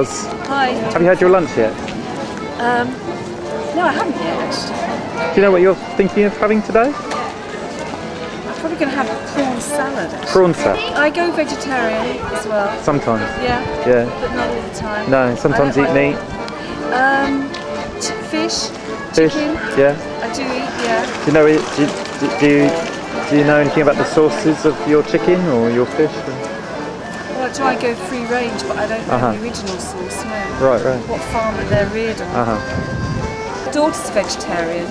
Hi. Have you had your lunch yet? No, I haven't yet actually. Do you know what you're thinking of having today? I'm probably going to have prawn salad actually. Prawn salad. I go vegetarian as well. Sometimes. Yeah. Yeah. But not all the time. No, sometimes I eat don't meat. Fish. Fish. Chicken. Yeah. I do eat, yeah. Do you know it? Do you know anything about the sources of your chicken or your fish? Well, I try and go free range, but I don't know the original source, no. Right. What farmer they're reared on. My daughter's vegetarian.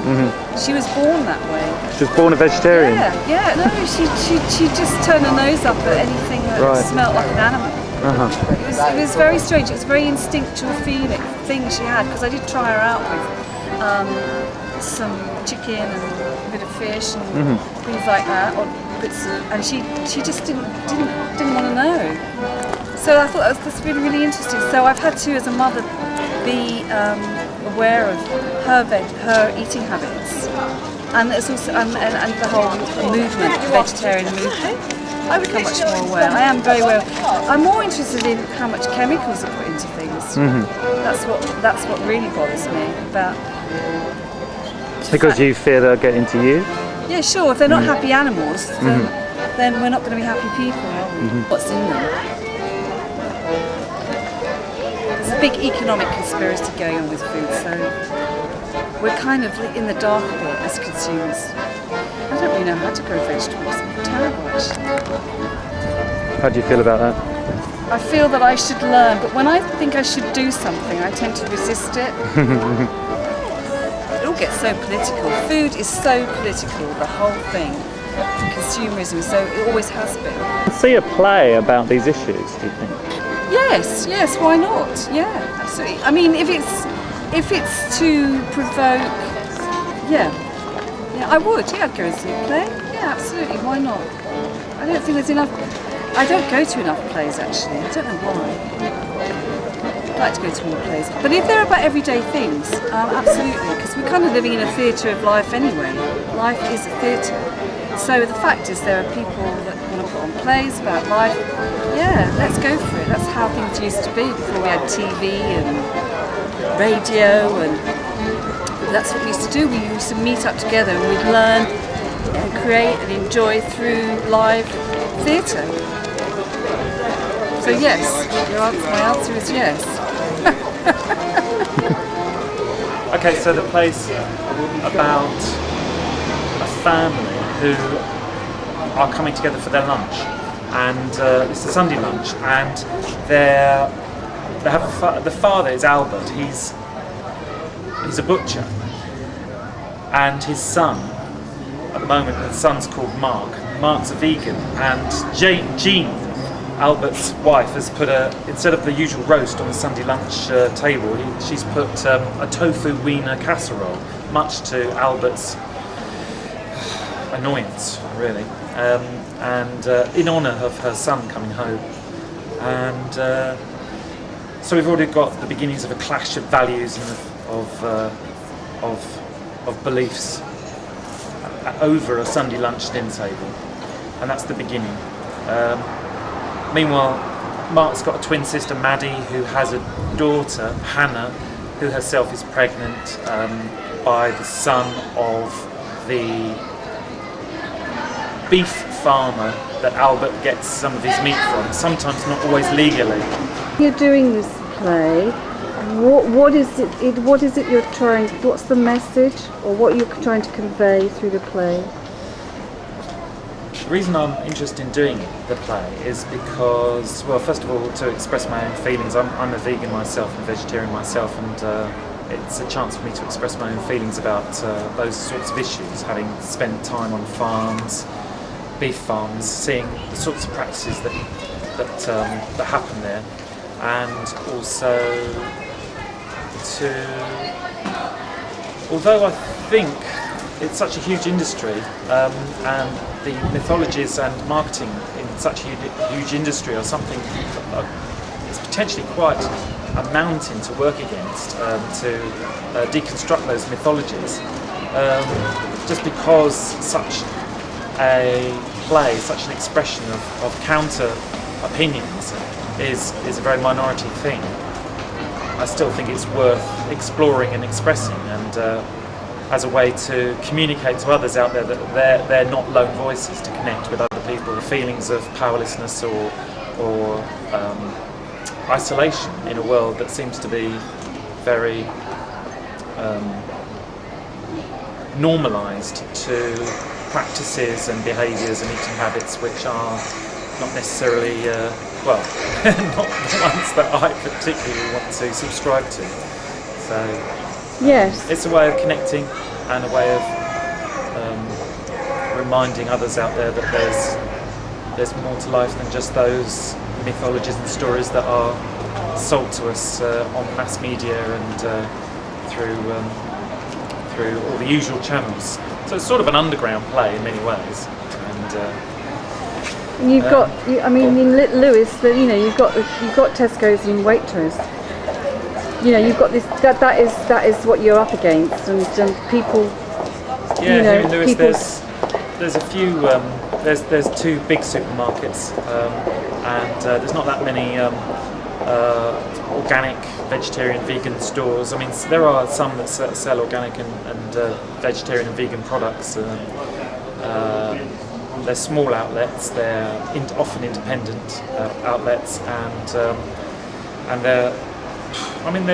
She was born that way. She was born a vegetarian? Yeah. No, she just turned her nose up at anything that smelt like an animal. It was very strange. It was a very instinctual thing she had, because I did try her out with some chicken and a bit of fish and things like that, and she just didn't want to know. So I thought that's really interesting. So I've had to, as a mother, be aware of her eating habits, and it's also and the whole movement, the vegetarian movement. I become much more aware. I am very aware. I'm more interested in how much chemicals are put into things. That's what really bothers me about. Because you fear they'll get into you? Yeah, sure. If they're not happy animals, then we're not going to be happy people, are we? What's in them? There's a big economic conspiracy going on with food, so we're kind of in the dark a bit as consumers. I don't really know how to grow vegetables. It's terrible, actually. How do you feel about that? I feel that I should learn, but when I think I should do something, I tend to resist it. It all gets so political. Food is so political, the whole thing. Consumerism, so it always has been. See a play about these issues, do you think? Yes, why not? Yeah, absolutely. I mean, if it's to provoke, yeah, I would. Yeah, I'd go and see a play. Yeah, absolutely. Why not? I don't think there's enough. I don't go to enough plays actually. I don't know why. I'd like to go to more plays. But if they're about everyday things, absolutely, because we're kind of living in a theatre of life anyway. Life is a theatre. So the fact is there are people that want to put on plays about life. Yeah, let's go for it. That's how things used to be before we had TV and radio, and that's what we used to do. We used to meet up together and we'd learn and create and enjoy through live theatre. So yes, my answer is yes. Okay, so the play's about a family who are coming together for their lunch, and it's a Sunday lunch, and they have the father is Albert. He's a butcher, and his son, at the moment, the son's called Mark. Mark's a vegan, and Jean, Albert's wife, has put instead of the usual roast on the Sunday lunch table, she's put a tofu wiener casserole, much to Albert's annoyance, really, and in honour of her son coming home. And so we've already got the beginnings of a clash of values and of beliefs over a Sunday lunch dinner table, and that's the beginning. Meanwhile, Mark's got a twin sister, Maddie, who has a daughter, Hannah, who herself is pregnant by the son of the beef farmer that Albert gets some of his meat from, sometimes not always legally. You're doing this play. What is it you're trying? What's the message, or what you're trying to convey through the play? The reason I'm interested in doing the play is because, well, first of all, to express my own feelings. I'm a vegan myself and vegetarian myself, and it's a chance for me to express my own feelings about those sorts of issues, having spent time on farms, beef farms, seeing the sorts of practices that happen there, and also although I think it's such a huge industry, and the mythologies and marketing in such a huge industry are something it's potentially quite a mountain to work against, to deconstruct those mythologies, just because such a play, such an expression of counter opinions is a very minority thing. I still think it's worth exploring and expressing, and as a way to communicate to others out there that they're not lone voices, to connect with other people. Feelings of powerlessness or isolation in a world that seems to be very normalised to practices and behaviours and eating habits which are not necessarily, not the ones that I particularly want to subscribe to. So Yes. it's a way of connecting and a way of reminding others out there that there's more to life than just those mythologies and stories that are sold to us on mass media and through all the usual channels. So it's sort of an underground play in many ways. And You've got, in Lewis, you've got Tesco's and Waitrose. You've got this. That is what you're up against, and people. yeah, here in Lewis, there's a few. There's two big supermarkets, and there's not that many organic, vegetarian, vegan stores. I mean, there are some that sell organic and vegetarian and vegan products. They're small outlets. They're often independent outlets, and they're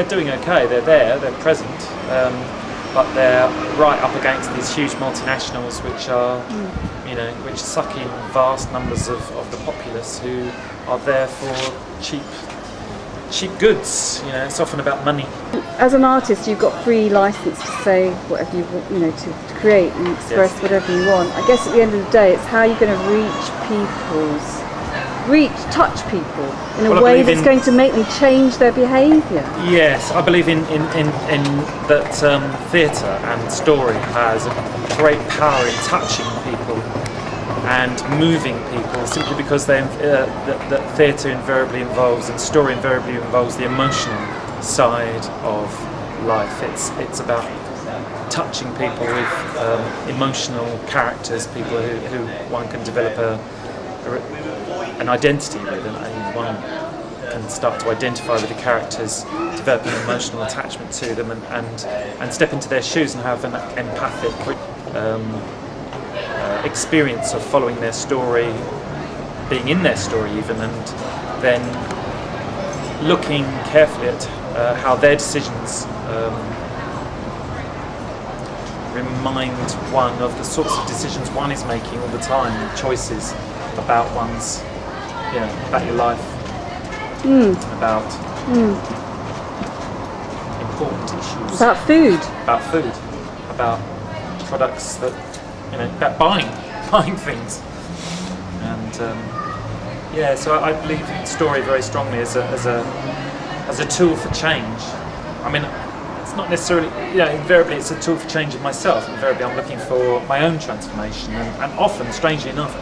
doing okay. They're there. They're present. But they're right up against these huge multinationals, which are, which suck in vast numbers of the populace who are there for cheap goods. It's often about money. As an artist, you've got free license to say whatever you want, to create and express Yes. whatever you want. I guess at the end of the day, it's how you're going to touch people in a Well, I way believe that's in- going to make them change their behaviour. Yes, I believe in that theatre and story has a great power in touching people and moving people, simply because that theatre invariably involves, and story invariably involves, the emotional side of life. It's about touching people with emotional characters, people who one can develop an identity with, and one can start to identify with the characters, develop an emotional attachment to them, and step into their shoes and have an empathic experience of following their story, being in their story even, and then looking carefully at how their decisions remind one of the sorts of decisions one is making all the time, choices about about your life, about important issues, About food. about products that, about buying things, and so I believe in story very strongly as a tool for change. I mean, it's not necessarily, invariably it's a tool for change in myself. Invariably I'm looking for my own transformation, and often, strangely enough,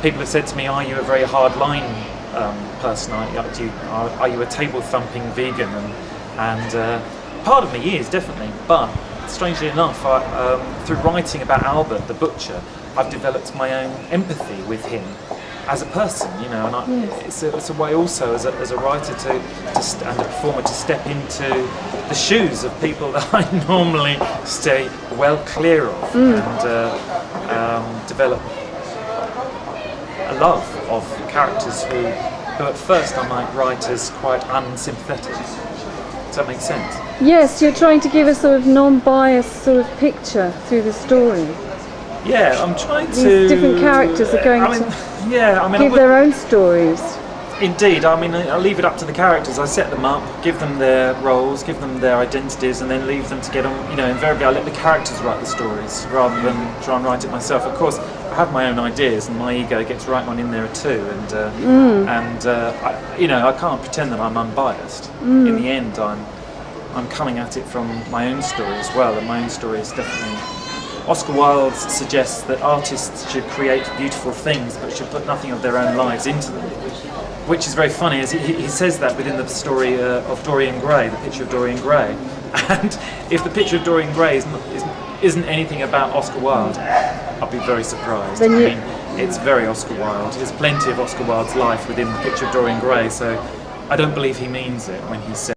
people have said to me, "Are you a very hard line person? Are you a table thumping vegan?" And part of me is, definitely, but strangely enough, through writing about Albert the butcher, I've developed my own empathy with him as a person, and it's a way also as a writer and a performer to step into the shoes of people that I normally stay well clear of, and develop a love of characters who at first I might write as quite unsympathetic. Does that make sense? Yes, you're trying to give a sort of non-biased sort of picture through the story. Yeah, I'm trying to. These different characters are going to give their own stories. Indeed, I leave it up to the characters. I set them up, give them their roles, give them their identities, and then leave them to get on. Invariably I let the characters write the stories rather than try and write it myself. Of course, I have my own ideas, and my ego gets right on in there too. I can't pretend that I'm unbiased. In the end, I'm coming at it from my own story as well, and my own story is definitely. Oscar Wilde suggests that artists should create beautiful things, but should put nothing of their own lives into them, which is very funny. As he says that within the story of Dorian Gray, the picture of Dorian Gray. And if the picture of Dorian Gray isn't anything about Oscar Wilde, I'll be very surprised. It's very Oscar Wilde. There's plenty of Oscar Wilde's life within the picture of Dorian Gray, so I don't believe he means it when he says